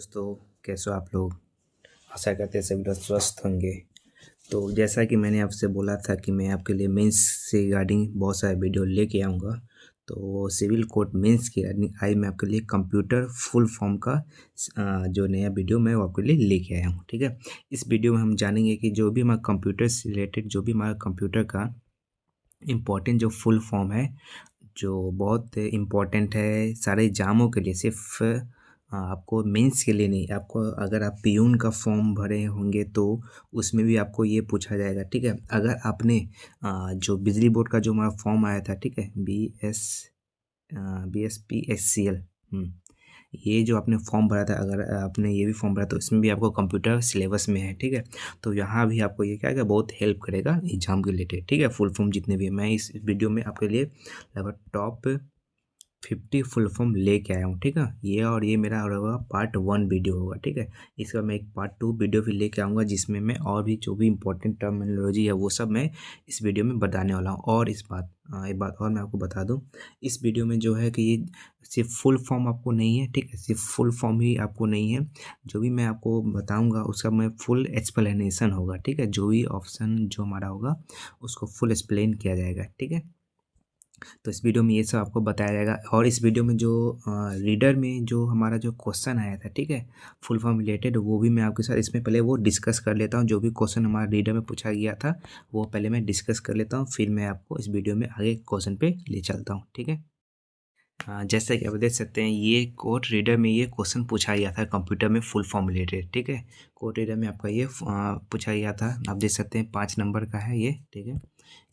दोस्तों, कैसे हो आप लोग। आशा करते हैं सभी लोग स्वस्थ होंगे। तो जैसा कि मैंने आपसे बोला था कि मैं आपके लिए मेंस से रिगार्डिंग बहुत सारे वीडियो लेके आऊँगा। तो सिविल कोर्ट मेंस की रिगार्डिंग आज मैं आपके लिए कंप्यूटर फुल फॉर्म का जो नया वीडियो मैं वो आपके लिए लेके आया हूँ। ठीक है, इस वीडियो में हम जानेंगे कि जो भी हमारा कंप्यूटर से रिलेटेड जो भी हमारा कंप्यूटर का इम्पोर्टेंट जो फुल फॉर्म है, जो बहुत इम्पोर्टेंट है सारे एग्ज़ामों के लिए, सिर्फ आपको मेंस के लिए नहीं। आपको अगर आप पियून का फॉर्म भरे होंगे तो उसमें भी आपको ये पूछा जाएगा। ठीक है, अगर आपने जो बिजली बोर्ड का जो हमारा फॉर्म आया था, ठीक है, BSPSCL, ये जो आपने फॉर्म भरा था, अगर आपने ये भी फॉर्म भरा तो इसमें भी आपको कंप्यूटर सिलेबस में है। ठीक है, तो यहाँ भी आपको ये क्या है, बहुत हेल्प करेगा एग्जाम के रिलेटेड। ठीक है, फुल फॉर्म जितने भी हैं, मैं इस वीडियो में आपके लिए लगभग टॉप 50 फुल फॉर्म लेके आया हूँ। ठीक है, ये और ये मेरा होगा पार्ट 1 वीडियो होगा। ठीक है, इसका मैं एक पार्ट 2 वीडियो भी लेके आऊँगा जिसमें मैं और भी जो भी इंपॉर्टेंट टर्मिनोलॉजी है वो सब मैं इस वीडियो में बताने वाला हूँ। और एक बात और मैं आपको बता दूँ, इस वीडियो में जो है कि ये सिर्फ फुल फॉर्म आपको नहीं है। ठीक है, सिर्फ फुल फॉर्म ही आपको नहीं है, जो भी मैं आपको बताऊँगा उसका मैं फुल एक्सप्लेनेशन होगा। ठीक है, जो भी ऑप्शन जो हमारा होगा उसको फुल एक्सप्लेन किया जाएगा। ठीक है, तो इस वीडियो में ये सब आपको बताया जाएगा। और इस वीडियो में जो रीडर में जो हमारा जो क्वेश्चन आया था, ठीक है, फुल फॉर्म रिलेटेड, वो भी मैं आपके साथ इसमें पहले वो डिस्कस कर लेता हूँ। जो भी क्वेश्चन हमारा रीडर में पूछा गया था वो पहले मैं डिस्कस कर लेता हूँ, फिर मैं आपको इस वीडियो में आगे क्वेश्चन पे ले चलता हूँ। ठीक है, हाँ, जैसे कि आप देख सकते हैं ये कोड रीडर में ये क्वेश्चन पूछा गया था कंप्यूटर में फुल फॉर्म रिलेटेड। ठीक है, कोड रीडर में आपका ये पूछा गया था। आप देख सकते हैं 5 नंबर का है ये। ठीक है,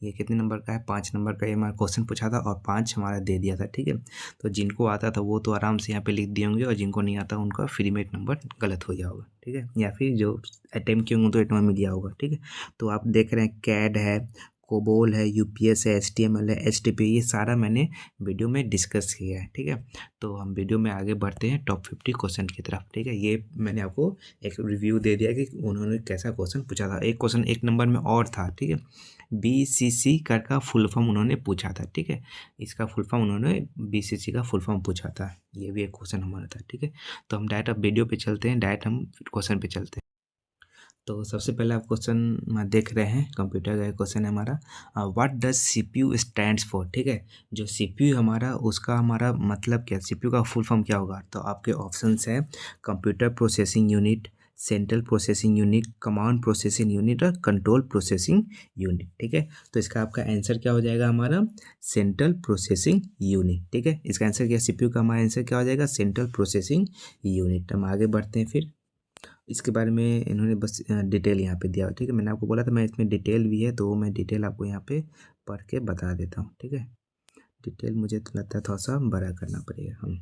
ये कितने नंबर का है, 5 नंबर का ये हमारा क्वेश्चन पूछा था और 5 हमारा दे दिया था। ठीक है, तो जिनको आता था वो तो आराम से यहाँ पे लिख दिए होंगे और जिनको नहीं आता उनका फ्रीमेट नंबर गलत हो गया होगा। ठीक है, या फिर जो अटेम्प्ट किए होंगे तो एटम में दिया होगा। ठीक है, तो आप देख रहे हैं कैड है, कोबोल है, यूपीएस है, एचटीएमएल है, एचटीपी, ये सारा मैंने वीडियो में डिस्कस किया है। ठीक है, तो हम वीडियो में आगे बढ़ते हैं टॉप 50 क्वेश्चन की तरफ। ठीक है, ये मैंने आपको एक रिव्यू दे दिया कि उन्होंने कैसा क्वेश्चन पूछा था। एक क्वेश्चन एक नंबर में और था। ठीक है, बीसीसी का फुल फॉर्म उन्होंने पूछा था। ठीक है, इसका फुल फॉर्म उन्होंने बीसीसी का फुल फॉर्म पूछा था। ये भी एक क्वेश्चन हमारा था। ठीक है, तो हम डायरेक्ट अब वीडियो पे चलते हैं, डायरेक्ट हम क्वेश्चन पे चलते हैं। तो सबसे पहले आप क्वेश्चन देख रहे हैं, कंप्यूटर का क्वेश्चन है हमारा, what does CPU stands for. ठीक है, जो सीपीयू हमारा उसका हमारा मतलब क्या, सीपीयू का फुल फॉर्म क्या होगा। तो आपके ऑप्शंस हैं computer processing unit, central processing unit, command processing unit और कंट्रोल प्रोसेसिंग यूनिट। ठीक है, तो इसका आपका आंसर क्या हो जाएगा, हमारा सेंट्रल प्रोसेसिंग यूनिट। ठीक है, इसका आंसर क्या, सीपीयू का हमारा आंसर क्या हो जाएगा, सेंट्रल प्रोसेसिंग यूनिट। हम आगे बढ़ते हैं, फिर इसके बारे में इन्होंने बस डिटेल यहाँ पे दिया हुआ। ठीक है, मैंने आपको बोला था मैं इसमें डिटेल भी है तो मैं डिटेल आपको यहाँ पे पढ़ के बता देता हूँ। ठीक है, डिटेल मुझे तो लगता है थोड़ा सा बड़ा करना पड़ेगा। हम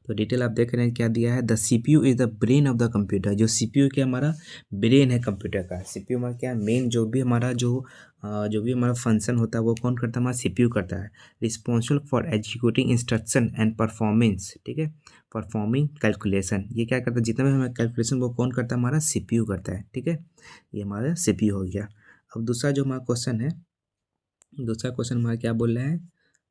तो डिटेल आप देख रहे हैं क्या दिया है, the CPU is the brain of the computer. जो सीपीयू क्या हमारा ब्रेन है कंप्यूटर का। सीपीयू हमारा क्या मेन जो भी हमारा फंक्शन होता है वो कौन करता है, हमारा सीपीयू करता है। Responsible for executing instruction and performance. ठीक है, परफॉर्मिंग कैलकुलेशन, ये क्या करता है, जितना भी हमारा कैलकुलेशन वो कौन करता है, हमारा सीपीयू करता है। ठीक है, ये हमारा सीपीयू हो गया। अब दूसरा जो हमारा क्वेश्चन है, दूसरा क्वेश्चन हमारा क्या बोल रहे हैं,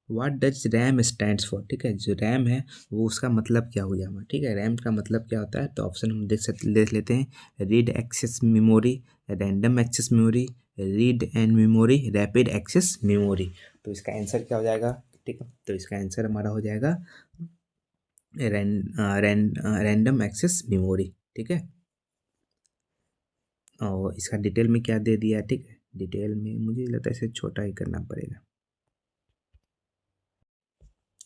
what does RAM stands for. ठीक है, जो रैम है वो उसका मतलब क्या हो गया हमारा। ठीक है, रैम का मतलब क्या होता है, तो ऑप्शन हम देख लेते हैं, read access memory, random access memory, read and memory, rapid access memory. तो इसका आंसर क्या हो जाएगा। ठीक है, तो इसका आंसर हमारा हो जाएगा रैंडम एक्सेस मेमोरी। ठीक है, और इसका डिटेल में क्या दे दिया है। ठीक है, डिटेल में मुझे लगता है इसे छोटा ही करना पड़ेगा।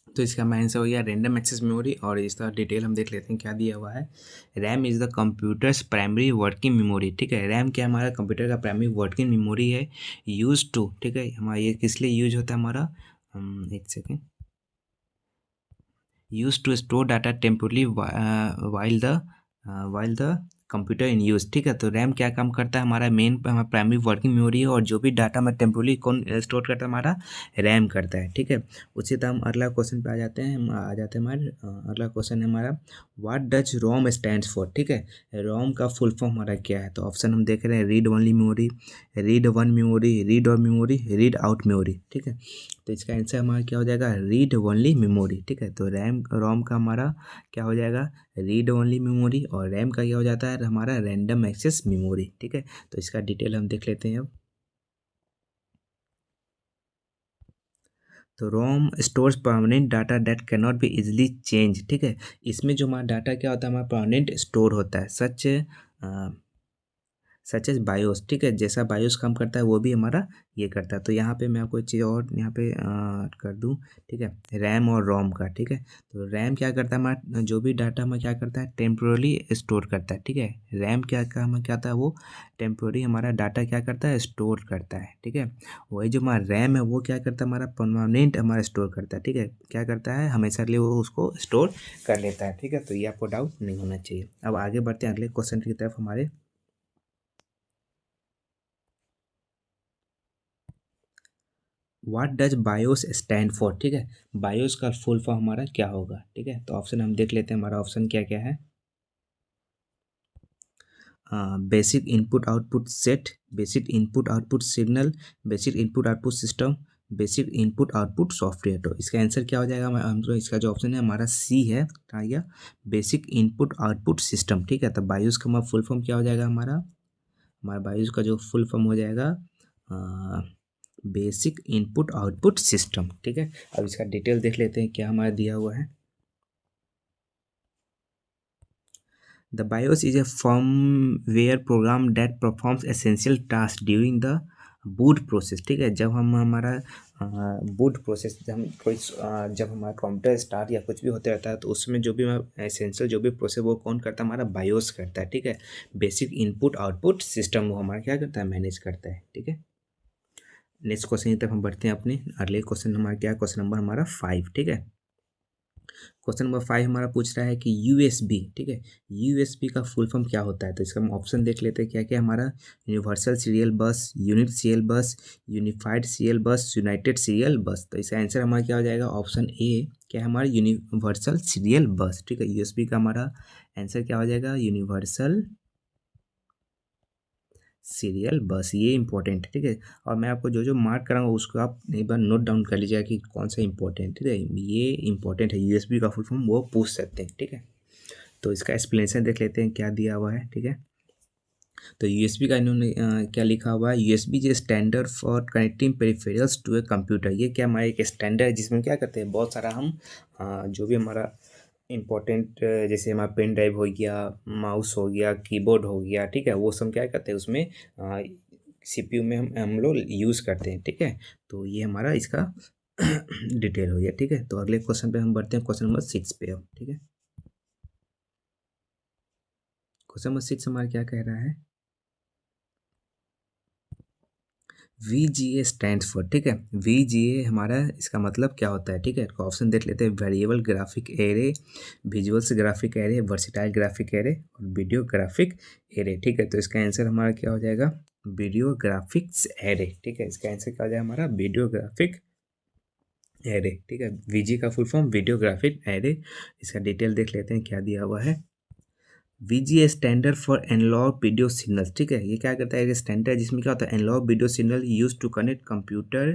तो इसका हमारा आंसर हो गया रैंडम एक्सेस मेमोरी। और इसका डिटेल हम देख लेते हैं क्या दिया हुआ है, RAM is the computers primary working memory. ठीक है, रैम क्या हमारा कंप्यूटर का प्राइमरी वर्किंग मेमोरी है, यूज टू। ठीक है, हमारा ये किस लिए यूज होता है हमारा, एक second, use to store data temporarily while the computer in use. ठीक है, तो रैम क्या काम करता है, हमारा मेन हमारा प्राइमरी वर्किंग मेमोरी है और जो भी डाटा में टेम्पोरली कौन स्टोर करता है, हमारा रैम करता है। ठीक है, उसी तरह हम अगला क्वेश्चन पे आ जाते हैं। हमारे अगला क्वेश्चन है हमारा, what does Rome stands for. ठीक है, रोम का फुल फॉर्म हमारा क्या है, तो ऑप्शन हम देख रहे हैं, read only memory, read one memory, read और मेमोरी, रीड आउट मेमोरी। ठीक है, तो इसका आंसर हमारा क्या हो जाएगा, रीड ओनली मेमोरी, ठीक है। तो रैम रोम का हमारा क्या हो जाएगा, रीड ओनली मेमोरी, और रैम का क्या हो जाता है हमारा, रैंडम एक्सेस मेमोरी, ठीक है। तो इसका डिटेल हम देख लेते हैं अब। तो ROM stores permanent data that can not be easily change, ठीक है। इसमें जो हमारा डाटा क्या होता है, हमारा परमानेंट स्टोर होता है, सच एज बायोस, ठीक है। जैसा बायोस काम करता है वो भी हमारा ये करता है। तो यहाँ पे मैं आपको एक चीज़ और यहाँ पे कर दूँ, ठीक है, रैम और रोम का, ठीक है। तो रैम क्या करता है, हमारा जो भी डाटा हमें क्या करता है, टेम्पोरली स्टोर करता है, ठीक है। रैम क्या काम क्या होता है, वो टेम्पोररी हमारा डाटा क्या करता है, स्टोर करता है, ठीक है। वही जो हमारा रैम है वो क्या करता है, हमारा परमानेंट हमारा स्टोर करता है, ठीक है। क्या करता है, हमेशा के लिए वो उसको स्टोर कर लेता है, ठीक है। तो ये आपको डाउट नहीं होना चाहिए। अब आगे बढ़ते हैं अगले क्वेश्चन की तरफ हमारे। What does BIOS stand for, ठीक है। बायोस का फुल फॉर्म हमारा क्या होगा, ठीक है। तो ऑप्शन हम देख लेते हैं, हमारा ऑप्शन क्या क्या है। Basic input output set, basic input output signal, basic input output system, basic input output software. तो इसका आंसर क्या हो जाएगा, हम तो इसका जो ऑप्शन है हमारा सी है, क्या आ गया, बेसिक इनपुट आउटपुट सिस्टम, ठीक है। तो बायोस का हमारा फुल फॉर्म क्या हो जाएगा, हमारा हमारा बायोस का जो फुल फॉर्म हो जाएगा बेसिक इनपुट आउटपुट सिस्टम, ठीक है। अब इसका डिटेल देख लेते हैं क्या हमारा दिया हुआ है। The BIOS is a firmware program that performs essential task during the boot process, ठीक है। जब हम हमारा बूट प्रोसेस, जब हमारा कंप्यूटर स्टार्ट या कुछ भी होते रहता है तो उसमें जो भी एसेंशियल जो भी प्रोसेस वो कौन करता है, हमारा बायोस करता है, ठीक है। बेसिक इनपुट आउटपुट सिस्टम वो हमारा क्या करता है, मैनेज करता है, ठीक है। नेक्स्ट क्वेश्चन की तरफ हम बढ़ते हैं अपने। अगले क्वेश्चन हमारा क्या है, क्वेश्चन नंबर हमारा 5, ठीक है। क्वेश्चन नंबर 5 हमारा पूछ रहा है कि यूएसबी, ठीक है, यूएसबी का फुल फॉर्म क्या होता है। तो इसका हम ऑप्शन देख लेते हैं क्या क्या हमारा, यूनिवर्सल सीरियल बस, यूनिट सीरियल बस, यूनिफाइड सीरियल बस, यूनाइटेड सीरियल बस। तो इसका आंसर हमारा क्या हो जाएगा, ऑप्शन ए क्या है हमारा, यूनिवर्सल सीरियल बस, ठीक है। यूएसबी का हमारा आंसर क्या हो जाएगा, यूनिवर्सल सीरियल बस, ये इंपॉर्टेंट है, ठीक है। और मैं आपको जो जो मार्क कराऊंगा उसको आप एक बार नोट डाउन कर लीजिएगा कि कौन सा इंपॉर्टेंट, ठीक है। ये इंपॉर्टेंट है, यूएसबी का फुल फॉर्म वो पूछ सकते हैं, ठीक है। तो इसका एक्सप्लेनेशन देख लेते हैं क्या दिया हुआ है, ठीक है। तो यूएसबी का इन्होंने क्या लिखा हुआ है, USB is standard for connecting peripherals to a computer. ये क्या हमारा एक स्टैंडर्ड है जिसमें क्या करते हैं, बहुत सारा हम जो भी हमारा इम्पोर्टेंट, जैसे हमारा पेन ड्राइव हो गया, माउस हो गया, कीबोर्ड हो गया, ठीक है, वो सब क्या करते हैं उसमें सीपीयू में हम लोग यूज़ करते हैं, ठीक है। तो ये हमारा इसका डिटेल हो गया, ठीक है। तो अगले क्वेश्चन पे हम बढ़ते हैं, क्वेश्चन नंबर 6 पे अब, ठीक है। क्वेश्चन नंबर 6 हमारा क्या कह रहा है, VGA स्टैंड्स फॉर, ठीक है। VGA हमारा इसका मतलब क्या होता है, ठीक है। तो ऑप्शन देख लेते हैं, variable graphic array, visuals graphic array, versatile graphic array और वीडियो ग्राफिक एरे, ठीक है। तो इसका आंसर हमारा क्या हो जाएगा, वीडियो ग्राफिक्स एरे, ठीक है। इसका आंसर क्या हो जाएगा हमारा, वीडियो ग्राफिक एरे, ठीक है। VG का full form video graphic array. इसका डिटेल देख लेते हैं क्या दिया हुआ है। VGA standard for analog video signal, ठीक है। ये क्या करता है, स्टैंडर्ड जिसमें क्या होता है, analog video signal use to connect computer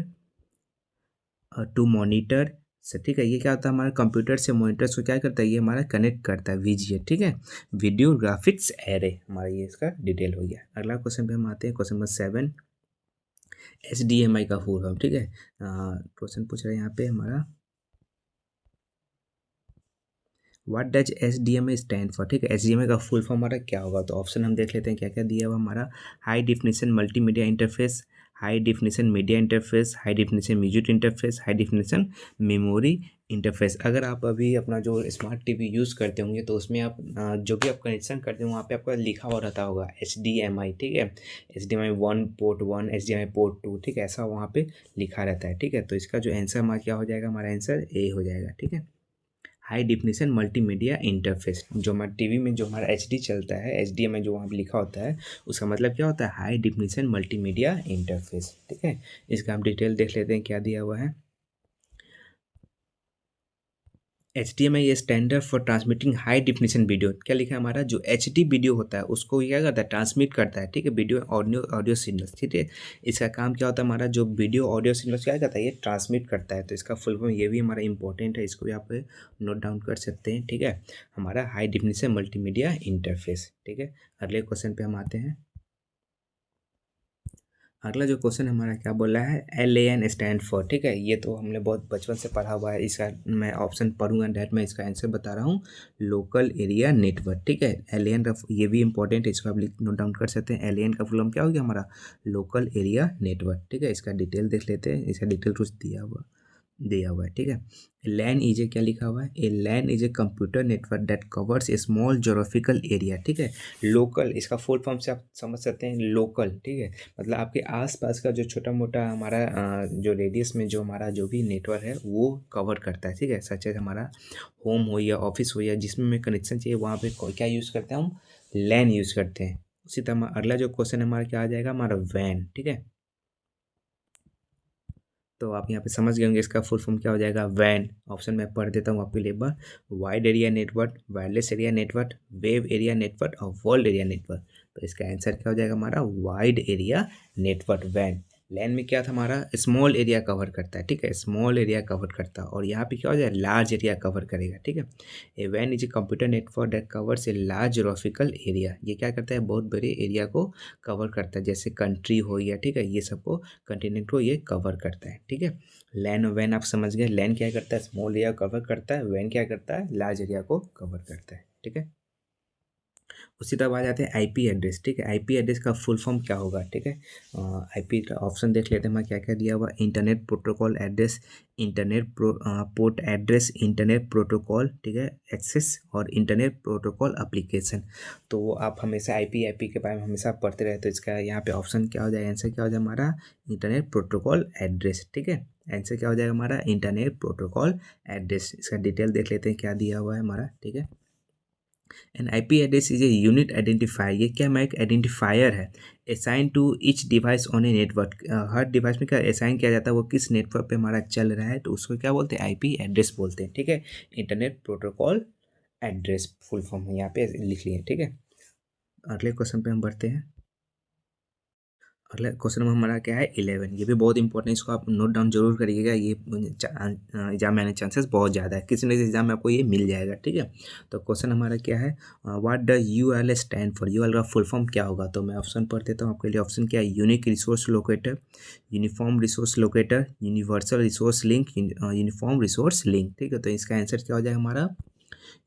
to monitor से, ठीक है। ये क्या होता है, हमारा कंप्यूटर से मॉनिटर को क्या करता है, ये हमारा कनेक्ट करता है VGA, ठीक है। वीडियो ग्राफिक्स एरे हमारा ये इसका डिटेल हो गया। अगला क्वेश्चन पे हम आते हैं, क्वेश्चन नंबर 7, HDMI का फुल फॉर्म, ठीक है। क्वेश्चन पूछ रहे हैं यहाँ पे हमारा, what does HDMI stand for, ठीक है। HDMI का फुल फॉर्म हमारा क्या होगा। तो ऑप्शन हम देख लेते हैं क्या क्या दिया हुआ हमारा, high definition multimedia interface, high definition media interface, high definition music interface, high definition memory interface. अगर आप अभी अपना जो स्मार्ट टीवी यूज़ करते होंगे तो उसमें आप जो भी आप कनेक्शन करते हो वहाँ पे आपका लिखा हुआ रहता होगा HDMI, ठीक है। HDMI 1 पोर्ट 1, HDMI पोर्ट 2, ठीक है, ऐसा वहाँ पे लिखा रहता है, ठीक है। तो इसका जो आंसर हमारा क्या हो जाएगा, हमारा आंसर ए हो जाएगा, ठीक है। हाई डिफिनेशन मल्टीमीडिया इंटरफेस, जो हमारा टीवी में जो हमारा HD चलता है, HDMI जो वहाँ पे लिखा होता है उसका मतलब क्या होता है, हाई डिफिनेशन मल्टीमीडिया इंटरफेस, ठीक है। इसका हम डिटेल देख लेते हैं क्या दिया हुआ है। HDMI standard for transmitting high definition video. क्या लिखा है हमारा, जो HD वीडियो होता है उसको ये क्या करता है, ट्रांसमिट करता है, ठीक है, वीडियो ऑडियो ऑडियो सिग्नल्स, ठीक है। इसका काम क्या होता है, हमारा जो वीडियो ऑडियो सिग्नल्स क्या करता है, ये ट्रांसमिट करता है। तो इसका फुल फॉर्म ये भी हमारा इंपॉर्टेंट है, इसको भी आप नोट डाउन कर सकते हैं, ठीक है। हमारा हाई डेफिनेशन मल्टीमीडिया इंटरफेस, ठीक है। अगले क्वेश्चन पे हम आते हैं। अगला जो क्वेश्चन हमारा क्या बोल रहा है, LAN स्टैंड फॉर, ठीक है। ये तो हमने बहुत बचपन से पढ़ा हुआ है, इसका मैं ऑप्शन पढ़ूंगा डायरेक्ट, मैं इसका आंसर बता रहा हूँ, लोकल एरिया नेटवर्क, ठीक है। LAN का ये भी इंपॉर्टेंट है, इसको आप नोट डाउन कर सकते हैं। LAN का फुल फॉर्म क्या हो गया हमारा, लोकल एरिया नेटवर्क, ठीक है। इसका डिटेल देख लेते हैं, इसका डिटेल कुछ दिया हुआ है, ठीक है। लैन इज ए, क्या लिखा हुआ है, a LAN is a computer network that covers a small geographical area, ठीक है। लोकल, इसका फुल फॉर्म से आप समझ सकते हैं, लोकल, ठीक है, मतलब आपके आसपास का जो छोटा मोटा हमारा जो रेडियस में जो हमारा जो भी नेटवर्क है वो कवर करता है, ठीक है। सच है, हमारा होम हो या ऑफिस हो या जिसमें हमें कनेक्शन चाहिए वहाँ पे क्या यूज़ करते हैं हम, लैन यूज़ करते हैं। उसी तरह अगला जो क्वेश्चन हमारा क्या आ जाएगा, हमारा वैन, ठीक है। तो आप यहाँ पे समझ गए होंगे इसका फुल फॉर्म क्या हो जाएगा, वैन। ऑप्शन मैं पढ़ देता हूँ आपके लिए एक बार, wide area network, wireless area network, wave area network और वर्ल्ड एरिया नेटवर्क। तो इसका आंसर क्या हो जाएगा हमारा, वाइड एरिया नेटवर्क, वैन। लैन में क्या था हमारा, स्मॉल एरिया कवर करता है, ठीक है, स्मॉल एरिया कवर करता है। और यहाँ पे क्या हो जाएगा, लार्ज एरिया कवर करेगा, ठीक है। ए वैन is a computer network that covers a large geographical area. ये क्या करता है, बहुत बड़े एरिया को कवर करता है, जैसे कंट्री हो गया, ठीक है, ये सबको कंटिनेंट को ये कवर करता है, ठीक है। लैन और वैन आप समझ गए, लैन क्या करता है, स्मॉल एरिया कवर करता है, वैन क्या करता है, लार्ज एरिया को कवर करता है, ठीक है। उसी तरह आ जाते हैं आईपी एड्रेस, ठीक है। आईपी एड्रेस का फुल फॉर्म क्या होगा, ठीक है। आईपी का ऑप्शन देख लेते हैं, मैं क्या क्या दिया हुआ, internet protocol address, internet port address, internet protocol, ठीक है, एक्सेस और इंटरनेट प्रोटोकॉल एप्लीकेशन। तो आप हमेशा आईपी के बारे में हमेशा पढ़ते रहे, तो इसका यहाँ पे ऑप्शन क्या हो जाएगा, आंसर क्या हो जाएगा हमारा, इंटरनेट प्रोटोकॉल एड्रेस, ठीक है। आंसर क्या हो जाएगा हमारा, इंटरनेट प्रोटोकॉल एड्रेस। इसका डिटेल देख लेते हैं क्या दिया हुआ है हमारा, ठीक है। An IP address is a unit identifier, ये क्या हमारा एक आइडेंटिफायर है, assign to each device on a network. हर डिवाइस में क्या असाइन किया जाता है, वो किस नेटवर्क पे हमारा चल रहा है, तो उसको क्या बोलते हैं, आईपी एड्रेस बोलते हैं, ठीक है। Internet protocol address full form यहाँ पे लिख लिए, ठीक है। अगले क्वेश्चन पे हम बढ़ते हैं। अगला क्वेश्चन नंबर हमारा क्या है, 11। ये भी बहुत इंपॉर्टेंट है, इसको आप नोट डाउन जरूर करिएगा, ये एग्जाम में आने चांसेस बहुत ज़्यादा है, किसी न किसी एग्जाम में आपको ये मिल जाएगा, ठीक है। तो क्वेश्चन हमारा क्या है, व्हाट ड URL स्टैंड फॉर, URL का फुल फॉर्म क्या होगा। तो मैं ऑप्शन पढ़ देता हूँ आपके लिए। ऑप्शन क्या है, unique resource locator, uniform resource locator, universal resource link, uniform resource link, ठीक है। तो इसका आंसर क्या हो जाएगा हमारा,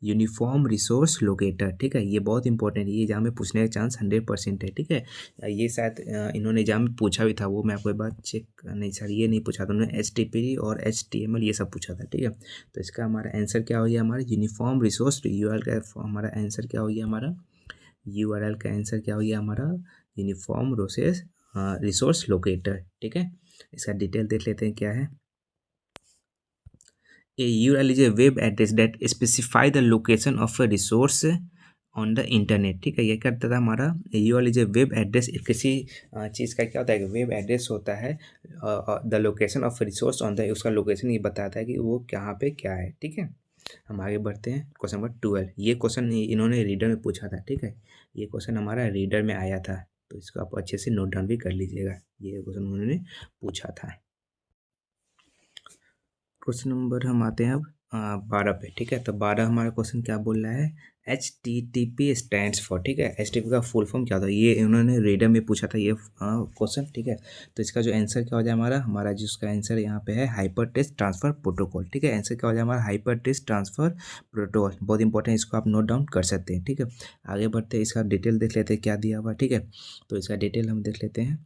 यूनिफॉर्म रिसोर्स लोकेटर, ठीक है। ये बहुत इंपॉर्टेंट है, ये एग्जाम में पूछने का चांस 100% है, ठीक है। ये शायद इन्होंने एग्जाम में पूछा भी था, वो मैं आपको एक बार चेक, नहीं सर ये नहीं पूछा था उन्होंने, HTTP और HTML ये सब पूछा था, ठीक है। तो इसका हमारा आंसर क्या हो गया, हमारा यूनिफॉर्म रिसोर्स URL का हमारा आंसर क्या हो गया, हमारा URL का आंसर क्या हो गया हमारा, यूनिफॉर्म रिसोर्स लोकेटर, ठीक है। इसका डिटेल देख लेते हैं क्या है। A URL is a web address that specify the location of a resource on the internet, ठीक है। ये क्या करता था हमारा, URL is a web address, किसी चीज़ का क्या होता है कि वेब एड्रेस होता है, the location of resource on the, उसका लोकेशन ये बताता है कि वो कहाँ पे क्या है, ठीक है। हम आगे बढ़ते हैं, क्वेश्चन नंबर 12। ये क्वेश्चन इन्होंने रीडर में पूछा था, ठीक है। ये क्वेश्चन हमारा रीडर में आया था, तो इसको आप अच्छे से नोट डाउन भी कर लीजिएगा, ये क्वेश्चन उन्होंने पूछा था। क्वेश्चन नंबर हम आते हैं अब 12 पे, ठीक है। तो 12 हमारा क्वेश्चन क्या बोल रहा है, HTTP स्टैंड्स फॉर, ठीक है। HTTP का फुल फॉर्म क्या होता है, ये उन्होंने रीडर में पूछा था ये क्वेश्चन, ठीक है। तो इसका जो आंसर क्या हो जाए हमारा जिसका आंसर यहाँ पे है, हाइपर टेक्स्ट ट्रांसफर प्रोटोकॉल, ठीक है। आंसर क्या हो जाए हमारा, हाइपर टेक्स्ट ट्रांसफर प्रोटोकॉल, बहुत इंपॉर्टेंट, इसको आप नोट डाउन कर सकते हैं, ठीक है। आगे बढ़ते हैं, इसका डिटेल देख लेते हैं क्या दिया हुआ, ठीक है। तो इसका डिटेल हम देख लेते हैं।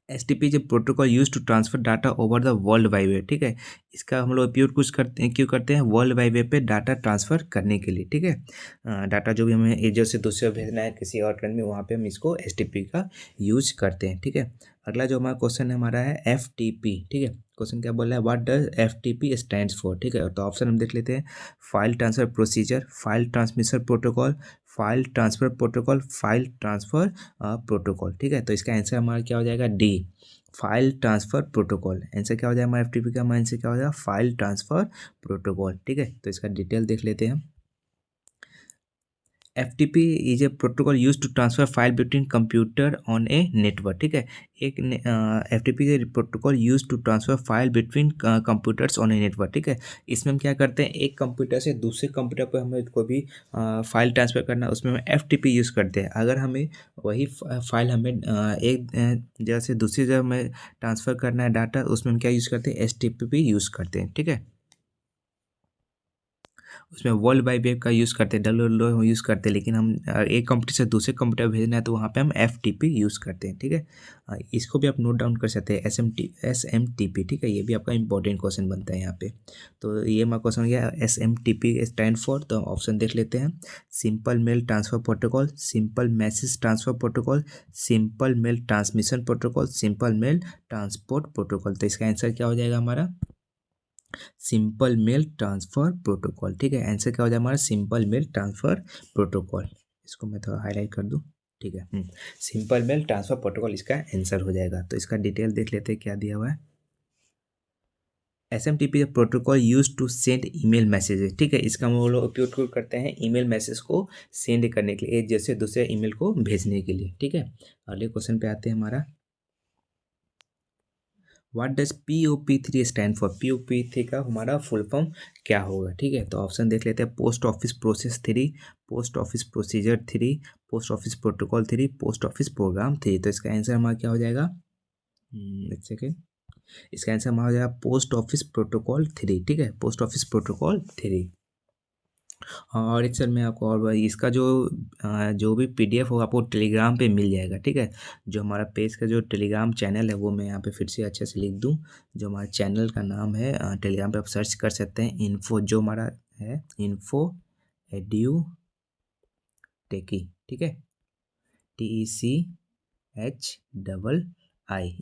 HTTP is a protocol use to transfer data over the world wide web, ठीक है। इसका हम लोग उपयोग कुछ करते हैं, क्यों करते हैं, वर्ल्ड वाइड वेब पे डाटा ट्रांसफ़र करने के लिए, ठीक है। डाटा जो भी हमें एक जगह से दूसरे जगह भेजना है किसी और कंट्री में, वहाँ पे हम इसको HTTP का यूज करते हैं, ठीक है। अगला जो हमारा क्वेश्चन है हमारा है FTP, ठीक है। क्वेश्चन क्या बोल रहा है, what does FTP stands for, ठीक है। तो ऑप्शन हम देख लेते हैं, file transfer procedure, file transmission protocol, file transfer protocol, file transfer protocol, ठीक है। तो इसका आंसर हमारा क्या हो जाएगा, D, file transfer protocol. Answer क्या हो जाएगा हमारा एफटीपी का? हमारा आंसर क्या हो जाएगा? File transfer protocol. ठीक है, तो इसका डिटेल देख लेते हैं हम। FTP is a protocol use to transfer file between computer on a network. ठीक है, एक FTP is a protocol use to transfer file between computers on a network. ठीक है, इसमें हम क्या करते हैं, एक कंप्यूटर से दूसरे कंप्यूटर पर हमें कोई भी फाइल ट्रांसफ़र करना है, उसमें हम एफटीपी यूज़ करते हैं। अगर हमें वही फाइल हमें एक जगह से दूसरी जगह में ट्रांसफ़र करना है डाटा, उसमें हम क्या यूज़ करते हैं? एचटीटीपी यूज़ करते हैं। ठीक है, उसमें वर्ल्ड वाइड वेब का यूज़ करते हैं, डब्ल्यू यूज़ करते हैं, लेकिन हम एक कंप्यूटर से दूसरे कंप्यूटर भेजना है तो वहाँ पे हम एफटीपी यूज़ करते हैं। ठीक है, इसको भी आप नोट डाउन कर सकते हैं, एसएमटीपी। ठीक है, ये भी आपका इंपॉर्टेंट क्वेश्चन बनता है यहाँ पे। तो ये हमारा क्वेश्चन हो गया एसएमटीपी स्टैंड फॉर। तो ऑप्शन देख लेते हैं, simple mail transfer protocol, simple message transfer protocol, simple mail transmission protocol, simple mail transport protocol. तो इसका आंसर क्या हो जाएगा हमारा? Simple mail transfer protocol. ठीक है, आंसर क्या हो जाए हमारा? Simple mail transfer protocol. इसको मैं थोड़ा हाईलाइट कर दूं। ठीक है, सिंपल मेल ट्रांसफ़र प्रोटोकॉल इसका आंसर हो जाएगा। तो इसका डिटेल देख लेते हैं क्या दिया हुआ है। SMTP protocol use to send email messages. ठीक है, इसका हम लोग उपयोग करते हैं ईमेल मैसेज को सेंड करने के लिए, एक जैसे दूसरे ईमेल को भेजने के लिए। ठीक है, अगले क्वेश्चन पे आते हैं हमारा, what does POP3 stand for? POP3 का हमारा फुल फॉर्म क्या होगा? ठीक है, तो ऑप्शन देख लेते हैं, post office process 3, post office procedure 3, post office protocol 3, post office program 3। तो इसका आंसर हमारा क्या हो जाएगा? एक सेकेंड, इसका आंसर हमारा हो जाएगा पोस्ट ऑफिस प्रोटोकॉल 3। ठीक है, पोस्ट ऑफिस प्रोटोकॉल 3। हाँ, और एक सर मैं आपको और इसका जो भी PDF होगा आपको टेलीग्राम पे मिल जाएगा। ठीक है, जो हमारा पेज का जो टेलीग्राम चैनल है वो मैं यहाँ पे फिर से अच्छे से लिख दूँ। जो हमारा चैनल का नाम है, टेलीग्राम पे आप सर्च कर सकते हैं, इन्फो जो हमारा है, इन्फो एड्यू टेकी। ठीक है, TECHII,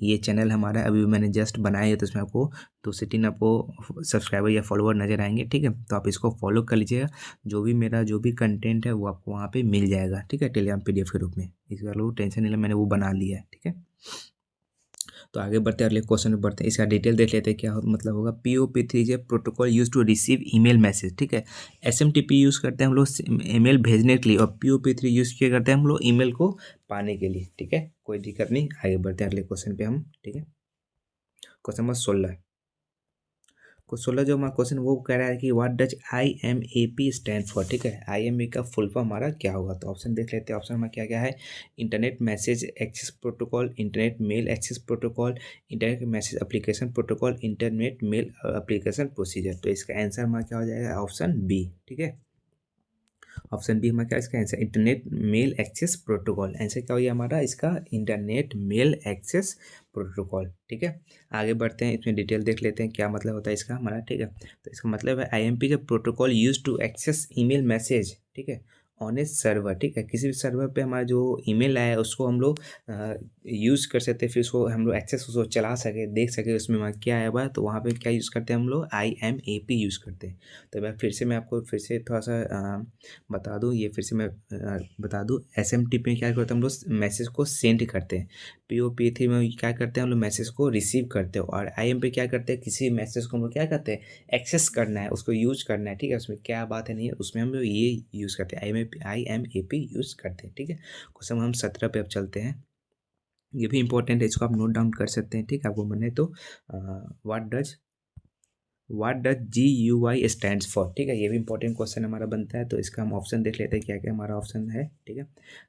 ये चैनल हमारा अभी मैंने जस्ट बनाया है, तो इसमें आपको 2 से 3 आपको सब्सक्राइबर या फॉलोवर नज़र आएंगे। ठीक है, तो आप इसको फॉलो कर लीजिएगा, जो भी कंटेंट है वो आपको वहाँ पे मिल जाएगा। ठीक है, टेलीग्राम PDF के रूप में। इसका लोग टेंशन नहीं ले, मैंने वो बना लिया है। ठीक है, तो आगे बढ़ते हैं, अगले क्वेश्चन में बढ़ते हैं, इसका डिटेल देख लेते हैं क्या मतलब होगा। POP3 जो protocol use to receive email message. ठीक है, SMTP यूज़ करते हैं हम लोग ईमेल भेजने के लिए, और POP3 यूज़ किया करते हैं हम लोग ईमेल को पाने के लिए। ठीक है, कोई दिक्कत नहीं, आगे बढ़ते हैं अगले क्वेश्चन पे हम। ठीक है, क्वेश्चन नंबर 16। को 16 जो हमारा क्वेश्चन वो कह रहा है कि what does IMAP stand for? ठीक है, IMAP का फुल फॉर्म हमारा क्या होगा? तो ऑप्शन देख लेते हैं, ऑप्शन में क्या क्या है, internet message access protocol, internet mail access protocol, internet message application protocol, internet mail application procedure. तो इसका आंसर हमारा क्या हो जाएगा? Option B. ठीक है, ऑप्शन बी हमारा क्या इसका answer? Internet mail access protocol. Answer क्या हो गया हमारा इसका? Internet mail access protocol. ठीक है, आगे बढ़ते हैं, इसमें डिटेल देख लेते हैं क्या मतलब होता है इसका हमारा। ठीक है, तो इसका मतलब है IMP जो protocol use to access email message. ठीक है, ऑन ए सर्वर। ठीक है, किसी भी सर्वर पे हमारा जो ईमेल आया है उसको हम लोग यूज़ कर सकते हैं, फिर उसको हम लोग एक्सेस उसको चला सके, देख सके उसमें हमारा क्या आया हुआ है। तो वहाँ पे क्या यूज़ करते हैं हम लोग? IMAP यूज़ करते हैं। तो मैं आपको फिर से थोड़ा सा बता दूँ, ये फिर से मैं बता दूँ, SMTP में क्या करते हैं हम लोग? मैसेज को सेंड करते हैं। POP3 में क्या करते हैं हम लोग? मैसेज को रिसीव करते हो। और IM पे क्या करते हैं? किसी मैसेज को हम लोग क्या करते हैं? एक्सेस करना है, उसको यूज करना है। ठीक है, उसमें क्या बात है नहीं है, उसमें हम लोग ये यूज़ करते हैं, IMAP यूज़ करते हैं। ठीक है, क्वेश्चन हम 17 पे अब चलते हैं, ये भी इंपॉर्टेंट है, इसको आप नोट डाउन कर सकते हैं। ठीक है, आपको मन है तो what does GUI stands for? ठीक है, ये भी इंपॉर्टेंट क्वेश्चन हमारा बनता है। तो इसका हम ऑप्शन देख लेते हैं क्या क्या हमारा ऑप्शन है। ठीक है,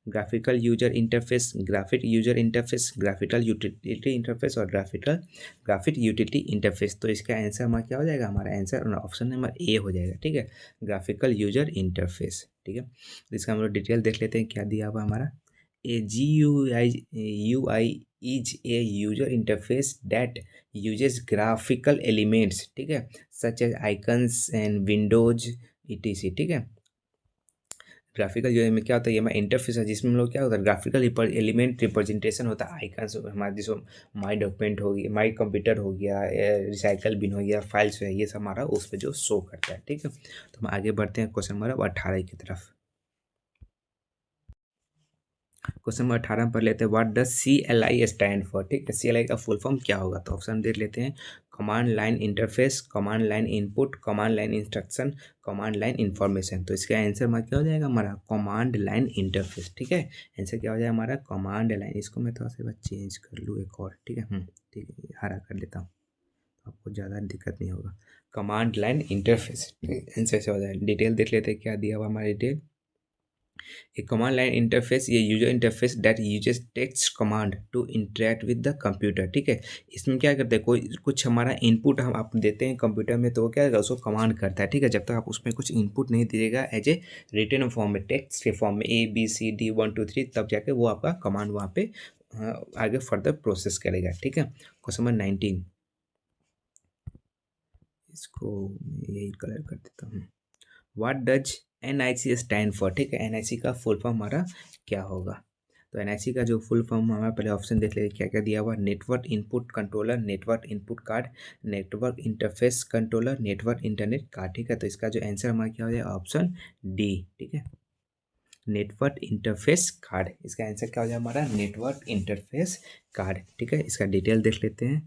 graphical user interface, graphic user interface, graphical utility interface, और ग्राफिक यूटिलिटी इंटरफेस। तो इसका आंसर हमारा क्या हो जाएगा? हमारा आंसर ऑप्शन नंबर ए हो जाएगा। ठीक है, ग्राफिकल यूजर इंटरफेस। ठीक है, तो इसका हम लोग डिटेल देख लेते हैं क्या दिया हुआ हमारा। A GUI is a user interface that uses graphical elements, ठीक है, such as icons and windows etc। ठीक है, ग्राफिकल जो में क्या होता है, ये हमारा इंटरफेस है जिसमें हम लोग क्या होता है, ग्राफिकल एलिमेंट रिप्रेजेंटेशन होता है, आइकन्स हमारे जिसको माई डॉक्यूमेंट हो गया, माई कंप्यूटर हो गया, रिसाइकल बिन हो गया, फाइल्स है, ये सब हमारा उस पर जो शो करता है। ठीक है, तो हम आगे बढ़ते हैं क्वेश्चन नंबर 18 की तरफ। क्वेश्चन नंबर 18 पढ़ लेते हैं, what does CLI stand for. ठीक है, CLI का फुल फॉर्म क्या होगा, तो ऑप्शन देख लेते हैं, command line interface, command line input, command line instruction, command line information. तो इसका आंसर हमारा क्या हो जाएगा, हमारा कमांड लाइन इंटरफेस। ठीक है, आंसर क्या हो जाएगा हमारा कमांड लाइन। इसको मैं थोड़ा सा चेंज कर लूँ एक और। ठीक है, ठीक है, हरा कर लेता हूँ, आपको ज़्यादा दिक्कत नहीं होगा। कमांड लाइन इंटरफेस आंसर से हो जाएगा। डिटेल देख लेते हैं क्या दिया हुआ हमारा detail. A command line interface ये user interface that uses text command to interact with the computer. ठीक है, इसमें क्या करते हैं, कोई कुछ हमारा इनपुट हम आप देते हैं कंप्यूटर में, तो वो क्या करेगा, उसको कमांड करता है। ठीक है, जब तक आप उसमें कुछ इनपुट नहीं दीजिएगा एज ए रिटन फॉर्म में, टेक्स्ट के फॉर्म में ABCD 1 2 3, तब जाके वो आपका कमांड वहाँ पे आगे फर्दर प्रोसेस करेगा। ठीक है, क्वेश्चन नंबर 19, इसको यही कलर कर देता हूँ। What does NIC stand for. ठीक है, NIC का फुल फॉर्म हमारा क्या होगा, तो NIC का जो फुल फॉर्म हमारा पहले ऑप्शन देख लेते क्या क्या दिया हुआ, network input controller, network input card, network interface controller, network internet card. ठीक है, तो इसका जो आंसर हमारा क्या हो जाएगा, ऑप्शन डी। ठीक है, नेटवर्क इंटरफेस कार्ड, इसका आंसर क्या हो जाएगा हमारा, नेटवर्क इंटरफेस कार्ड। ठीक है, इसका डिटेल देख लेते हैं।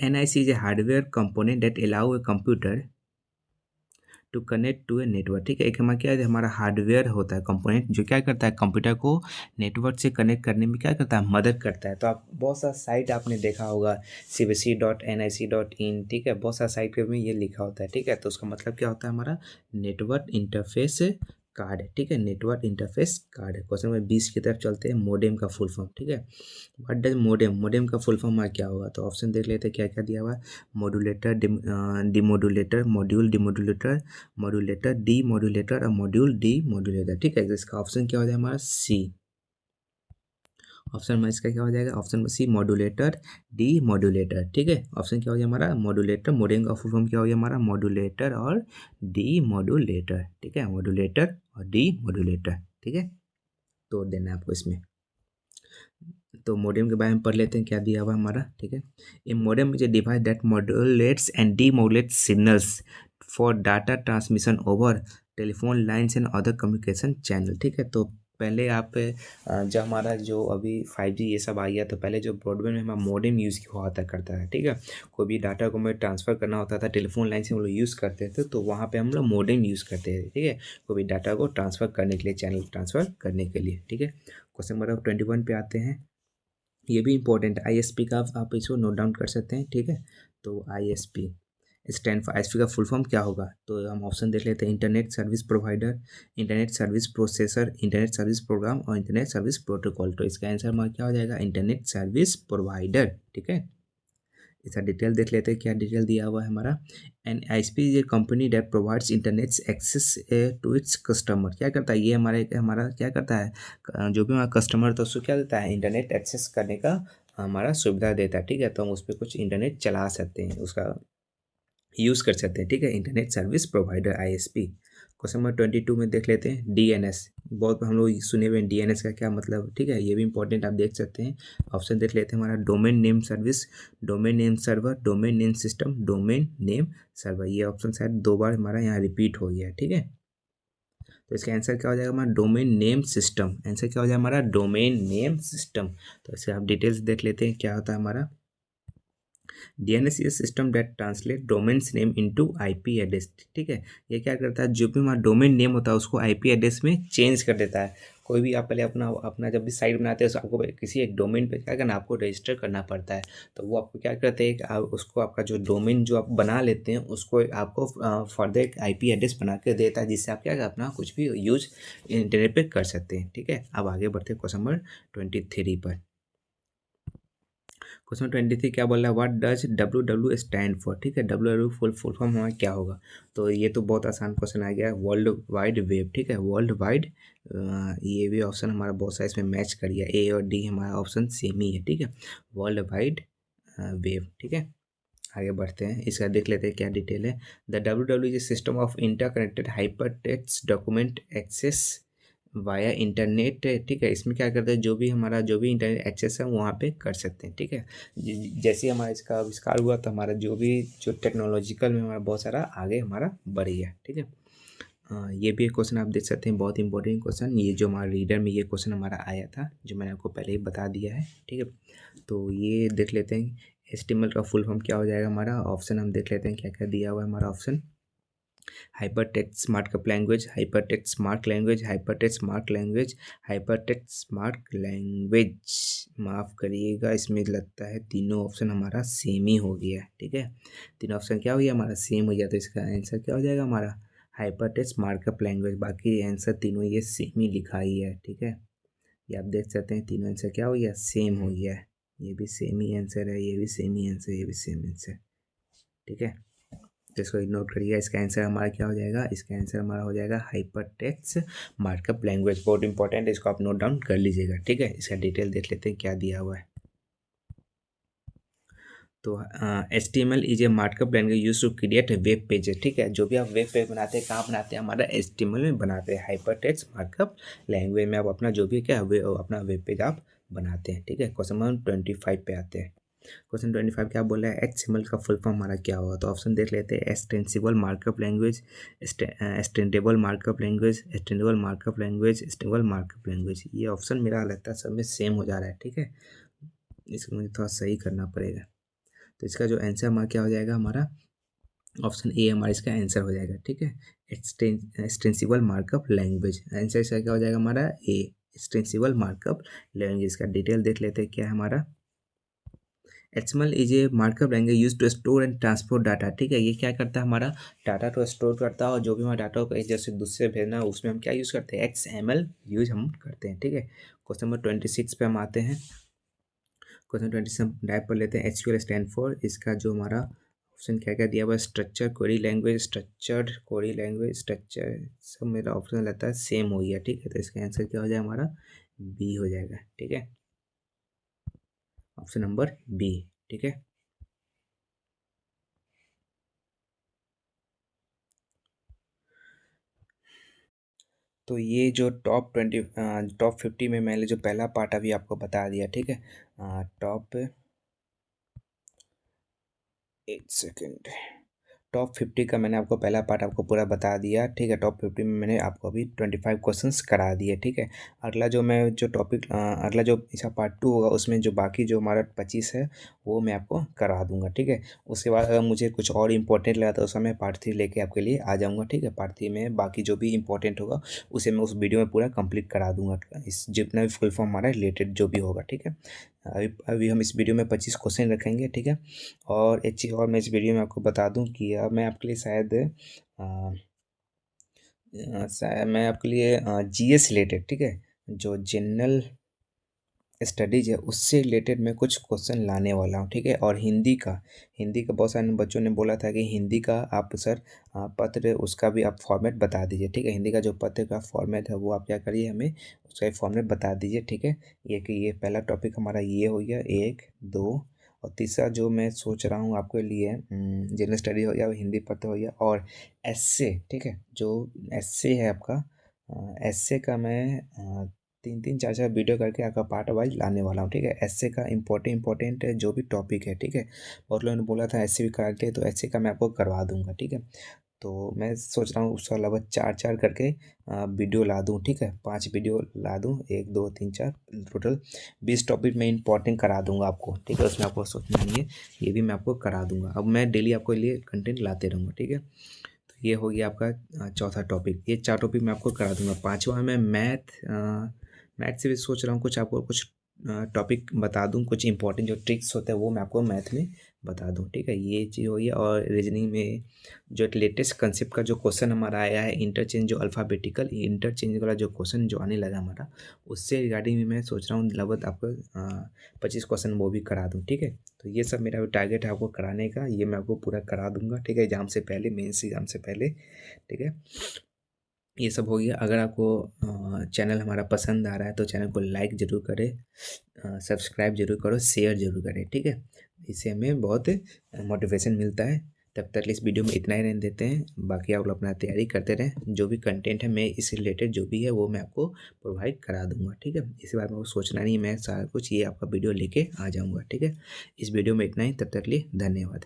NIC is a hardware component that allow a computer to connect to a network. ठीक है, एक हमारा क्या है, हमारा हार्डवेयर होता है कंपोनेंट, जो क्या करता है, कंप्यूटर को नेटवर्क से कनेक्ट करने में क्या करता है, मदद करता है। तो आप बहुत सारा साइट आपने देखा होगा, cbc.nic.in। ठीक है, बहुत सारा साइट में ये लिखा होता है। ठीक है, तो उसका मतलब क्या होता है, हमारा नेटवर्क इंटरफेस कार्ड। ठीक है, network interface card. Question number 20 की तरफ चलते हैं, मोडेम का फुल फॉर्म। ठीक है, व्हाट डज मोडेम, मोडेम का फुल फॉर्म क्या होगा, तो ऑप्शन देख लेते हैं क्या क्या दिया हुआ है, modulator, demodulator, module demodulator, modulator, D modulator और मॉड्यूल डी मॉड्यूलेटर। ठीक है, तो इसका ऑप्शन क्या हो जाएगा हमारा सी। ऑप्शन में इसका क्या हो जाएगा, ऑप्शन में सी, मॉड्यूलेटर, डी मॉड्यूलेटर। ठीक है, ऑप्शन क्या हो जाएगा हमारा मॉड्यूलेटर, मोडेम का फुल फॉर्म क्या हो गया हमारा, मॉड्यूलेटर और डी मॉड्यूलेटर। ठीक है, मॉड्यूलेटर और डी मॉड्यूलेटर। ठीक है, तोड़ देना है आपको इसमें। तो मोडेम के बारे में पढ़ लेते हैं क्या दिया हुआ हमारा। ठीक है, a modem is a device that modulates and demodulates signals for data transmission over telephone lines and other communication channel. ठीक है, तो पहले आप जब हमारा जो अभी 5G ये सब आ गया, तो पहले जो ब्रॉडबैंड में हमारा मोडेम यूज़ हुआ होता करता है। ठीक है, कोई भी डाटा को हमें ट्रांसफ़र करना होता था टेलीफोन लाइन से हम लोग यूज़ करते थे, तो वहाँ पे हम लोग मोडेम यूज़ करते थे। ठीक है, कोई भी डाटा को ट्रांसफ़र करने के लिए, चैनल ट्रांसफ़र करने के लिए। ठीक है, क्वेश्चन नंबर 21 पे आते हैं, ये भी इंपॉर्टेंट है, ISP का आप इसको नोट डाउन कर सकते हैं। ठीक है, तो ISP स्टैंड फॉर, ISP का फुल फॉर्म क्या होगा, तो हम ऑप्शन देख लेते हैं, internet service provider, internet service processor, internet service program और इंटरनेट सर्विस प्रोटोकॉल। तो इसका आंसर हमारा क्या हो जाएगा, इंटरनेट सर्विस प्रोवाइडर। ठीक है, इसका डिटेल देख लेते हैं क्या डिटेल दिया हुआ है हमारा। And ISP is a company that provides internet access to its customer. क्या करता है ये, हमारा क्या करता है, जो भी हमारा कस्टमर तो उसको क्या देता है, इंटरनेट एक्सेस करने का हमारा सुविधा देता है। ठीक है, तो हम उस पर कुछ इंटरनेट चला सकते हैं, उसका यूज़ कर सकते हैं। ठीक है, internet service provider ISP। Question number 22 में देख लेते हैं, DNS, बहुत हम लोग सुने हुए हैं DNS का क्या मतलब। ठीक है, ये भी इंपॉर्टेंट आप देख सकते हैं। ऑप्शन देख लेते हैं हमारा, domain name service, domain name server, domain name system, domain name server. ये ऑप्शन शायद 2 बार हमारा यहाँ रिपीट हो गया है। ठीक है, तो इसका आंसर क्या हो जाएगा हमारा, डोमेन नेम सिस्टम। आंसर क्या हो जाएगा हमारा, डोमेन नेम सिस्टम। तो इसे आप डिटेल्स देख लेते हैं क्या होता है हमारा। DNS is system that translate domains name into IP address. ठीक है, ये क्या करता है, जो भी हमारा डोमेन नेम होता है उसको IP एड्रेस में चेंज कर देता है। कोई भी आप पहले अपना अपना जब भी साइट बनाते हैं तो आपको किसी एक डोमेन पे क्या करना, आपको रजिस्टर करना पड़ता है। तो वो आपको क्या करते हैं कि आप उसको, आपका जो डोमेन जो आप बना लेते हैं उसको आपको फर्दर एक IP एड्रेस बना के देता है, जिससे आप क्या अपना कुछ भी यूज इंटरनेट पे कर सकते हैं। ठीक है, अब आगे बढ़ते हैं क्वेश्चन नंबर 23 पर। क्वेश्चन 23 क्या बोल रहा है, what does WW stand for. ठीक है, WW फुल फॉर्म हमारा क्या होगा, तो ये तो बहुत आसान क्वेश्चन आ गया, वर्ल्ड वाइड वेब। ठीक है, वर्ल्ड वाइड, ये भी ऑप्शन हमारा बहुत सारा इसमें मैच कर गया, A और D हमारा ऑप्शन सेम ही है। ठीक है, वर्ल्ड वाइड वेब। ठीक है, आगे बढ़ते हैं, इसका देख लेते हैं क्या डिटेल है। The WW is system of interconnected hypertext document access via internet. ठीक है, इसमें क्या करते हैं, जो भी हमारा जो भी इंटरनेट एक्सेस है वहाँ पे कर सकते हैं। ठीक है, जैसे ही हमारा इसका आविष्कार हुआ तो हमारा जो भी जो टेक्नोलॉजिकल में हमारा बहुत सारा आगे हमारा बढ़ गया। ठीक है, ये भी एक क्वेश्चन आप देख सकते हैं, बहुत इंपॉर्टेंट क्वेश्चन। ये जो हमारा रीडर में ये क्वेश्चन हमारा आया था, जो मैंने आपको पहले ही बता दिया है, ठीक है। तो ये देख लेते हैं एचटीएमएल का फुल फॉर्म क्या हो जाएगा हमारा। ऑप्शन हम देख लेते हैं क्या क्या दिया हुआ है हमारा option. Hypertext markup language, hypertext mark language, hypertext mark language, hypertext mark language. माफ़ करिएगा, इसमें लगता है तीनों ऑप्शन हमारा सेम ही हो गया है, ठीक है। तीनों ऑप्शन क्या हो गया हमारा, सेम हो गया। तो इसका आंसर क्या हो जाएगा हमारा, हाइपरटेक्स्ट मार्कअप लैंग्वेज। बाकी आंसर तीनों ये सेम ही लिखा ही है, ठीक है। ये आप देख सकते हैं तीनों आंसर क्या हो गया, सेम हो गया है। ये भी सेम ही आंसर है, ये भी सेम ही आंसर, ये भी सेम आंसर, ठीक है। तो इसको नोट करिएगा। इसका आंसर हमारा क्या हो जाएगा, इसका आंसर हमारा हो जाएगा हाइपरटेक्स्ट मार्कअप लैंग्वेज। बहुत इंपॉर्टेंट है, इसको आप नोट डाउन कर लीजिएगा, ठीक है। इसका डिटेल देख लेते हैं क्या दिया हुआ है। तो HTML is a markup language use to create web pages, ठीक है। जो भी आप वेब पेज बनाते हैं, कहाँ बनाते हैं, हमारा HTML में बनाते हैं। हाइपरटेक्स्ट मार्कअप लैंग्वेज में आप अपना जो भी क्या है अपना वेब पेज आप बनाते हैं, ठीक है। क्वेश्चन नंबर 25 पे आते हैं। क्वेश्चन 25 क्या बोल रहा है, HTML का फुल फॉर्म हमारा क्या होगा। तो ऑप्शन देख लेते हैं, extensible markup language, extendable markup language, extendable markup language, extendable markup language. ये ऑप्शन मेरा लगता है सब में सेम हो जा रहा है, ठीक है। इसको मुझे थोड़ा सही करना पड़ेगा। तो इसका जो आंसर हमारा क्या हो जाएगा, हमारा ऑप्शन ए हमारा इसका आंसर हो जाएगा, ठीक है। एक्सटेंसिबल मार्कअप लैंग्वेज, आंसर इसका क्या हो जाएगा हमारा ए, एक्सटेंसिबल मार्कअप लैंग्वेज। इसका डिटेल देख लेते हैं क्या है हमारा। HTML is a markup language use to store and transport data, ठीक है। ये क्या करता है, हमारा डाटा को स्टोर करता है, और जो भी हमारा डाटा को एक जगह से दूसरे भेजना है उसमें हम क्या यूज़ करते हैं, XML यूज हम करते हैं, ठीक है। क्वेश्चन नंबर 26 पे हम आते हैं। क्वेश्चन 26 हम टाइप कर लेते हैं। SQL स्टैंड फॉर, इसका जो हमारा ऑप्शन क्या क्या दिया हुआ है, structure query language, structured query language, structure, सब मेरा ऑप्शन लगता है सेम हो गया, ठीक है। तो इसका आंसर क्या हो जाएगा हमारा, बी हो जाएगा, ठीक है। ऑप्शन नंबर बी, ठीक है। तो ये जो टॉप 50 में मैंने जो पहला पार्ट अभी आपको बता दिया, ठीक है। टॉप, एक सेकेंड, टॉप 50 का मैंने आपको पहला पार्ट आपको पूरा बता दिया, ठीक है। टॉप 50 में मैंने आपको अभी 25 क्वेश्चंस करा दिए, ठीक है। अगला जो मैं जो टॉपिक अगला जो इसका पार्ट 2 होगा, उसमें जो बाकी जो हमारा 25 है वो मैं आपको करा दूंगा, ठीक है। उसके बाद अगर मुझे कुछ और इंपॉर्टेंट लगा तो उस समय पार्ट 3 लेके आपके लिए आ जाऊँगा, ठीक है। पार्ट 3 में बाकी जो भी इंपॉर्टेंट होगा उसे मैं उस वीडियो में पूरा कंप्लीट करा दूंगा, इस जितना भी फुल फॉर्म हमारा रिलेटेड जो भी होगा, ठीक है। अभी अभी हम इस वीडियो में 25 क्वेश्चन रखेंगे, ठीक है। और एक चीज़ और मैं इस वीडियो में आपको बता दूं कि अब मैं आपके लिए शायद मैं आपके लिए GS रिलेटेड, ठीक है, जो जनरल स्टडीज़ है उससे रिलेटेड मैं कुछ क्वेश्चन लाने वाला हूँ, ठीक है। और हिंदी का बहुत सारे बच्चों ने बोला था कि हिंदी का आप सर पत्र उसका भी आप फॉर्मेट बता दीजिए, ठीक है। हिंदी का जो पत्र का फॉर्मेट है वो आप क्या करिए, हमें उसका एक फॉर्मेट बता दीजिए, ठीक है। ये पहला टॉपिक हमारा ये हो गया, 1 2। और तीसरा जो मैं सोच रहा हूँ आपके लिए जनरल स्टडी हो गया, हिंदी पत्र हो गया, और एस्से, ठीक है। जो एस्से है आपका, एस्से का मैं 3 3 4 4 वीडियो करके आपका पार्ट वाइज लाने वाला हूँ, ठीक है। एस्से का इंपॉर्टेंट जो भी टॉपिक है, ठीक है। बहुत लोगों ने बोला था एस्से भी कराते हैं, तो एस्से का मैं आपको करवा दूंगा, ठीक है। तो मैं सोच रहा हूँ उसका लगभग 4 4 करके वीडियो ला दूँ, ठीक है। 5 वीडियो ला दूँ, 1 2 3 4, टोटल 20 टॉपिक मैं इंपॉर्टेंट करा दूंगा आपको, ठीक है। उसमें आपको सोचना नहीं है, ये भी मैं आपको करा दूंगा। अब मैं डेली आपको लिए कंटेंट लाते रहूँगा, ठीक है। तो ये हो गया आपका चौथा टॉपिक। ये 4 टॉपिक मैं आपको करा दूंगा। पाँचवा में मैथ से भी सोच रहा हूँ कुछ आपको कुछ टॉपिक बता दूँ, कुछ इंपॉर्टेंट जो ट्रिक्स होते हैं वो मैं आपको मैथ में बता दूँ, ठीक है। ये चीज़ हो गई। और रीजनिंग में जो लेटेस्ट कंसेप्ट का जो क्वेश्चन हमारा आया है, इंटरचेंज जो अल्फ़ाबेटिकल इंटरचेंज वाला जो क्वेश्चन जो आने लगा हमारा, उससे रिगार्डिंग भी मैं सोच रहा हूँ लगभग आपको 25 क्वेश्चन वो भी करा दूँ, ठीक है। तो ये सब मेरा टारगेट है आपको कराने का, ये मैं आपको पूरा करा दूंगा, ठीक है, एग्ज़ाम से पहले, मेंस एग्ज़ाम से पहले, ठीक है। ये सब हो गया। अगर आपको चैनल हमारा पसंद आ रहा है तो चैनल को लाइक ज़रूर करें, सब्सक्राइब ज़रूर करो, शेयर ज़रूर करें, ठीक है। इससे हमें बहुत मोटिवेशन मिलता है। तब तक इस वीडियो में इतना ही रहने देते हैं। बाकी आप लोग अपना तैयारी करते रहें। जो भी कंटेंट है मैं इससे रिलेटेड जो भी है वो मैं आपको प्रोवाइड करा दूंगा, ठीक है। इसी बारे में आपको सोचना नहीं, मैं सारा कुछ ये आपका वीडियो लेके आ जाऊँगा, ठीक है। इस वीडियो में इतना ही, तब तक के लिए धन्यवाद।